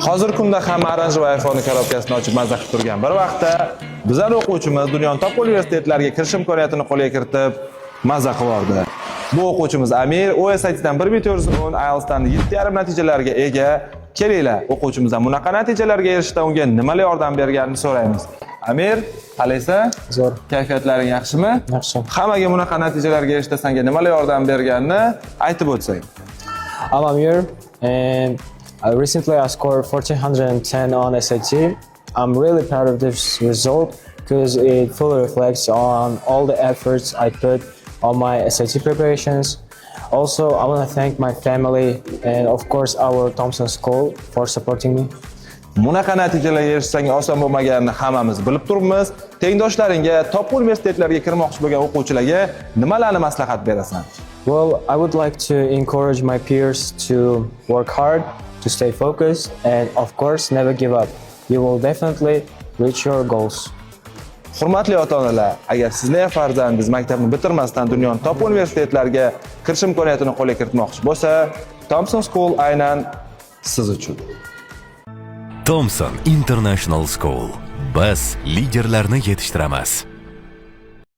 Hozir kunda hamma oranjovoy iPhone korobkasini ochib mazza qilib turgan. Bir vaqtda bizlar o'quvchimiz dunyoning top universitetlariga kirish imkoniyatini qo'lga kiritib mazza qilardi. Bu o'quvchimiz Amir OSITdan 1410, IELTSdan 7,5 natijalarga ega. Kelinglar, o'quvchimizdan bunaqa natijalarga erishishda unga nimalar yordam berganini so'raymiz. Amir, qalaysan? Zo'r. Kayfiyatlaring yaxshimi? Yaxshi. Hammaga bunaqa natijalarga erishishda senga nimalar yordam berganini aytib o'tsang. I'm Amir and recently I scored 1410 on SAT. I'm really proud of this result because it fully reflects on all the efforts I put on my SAT preparations. Also, I want to thank my family and of course our Thompson School for supporting me. Bunaqa natijalarga erishishing oson bo'lmaganini hammamiz bilib turibmiz. Tengdoshlaringga top universitetlarga kirmoqchi bo'lgan o'quvchilarga nimalarni maslahat berasan? Well, I would like to encourage my peers to work hard, to stay focused, and of course, never give up. You will definitely reach your goals. Hurmatli ota-onalar, agar sizning farzandingiz maktabni bitirmasdan dunyoning top universitetlariga kirish imkoniyatini qo'lga kiritmoqchi bo'lsa, Thompson School aynan siz uchun. Thompson International School. Biz liderlarni yetishtiramiz.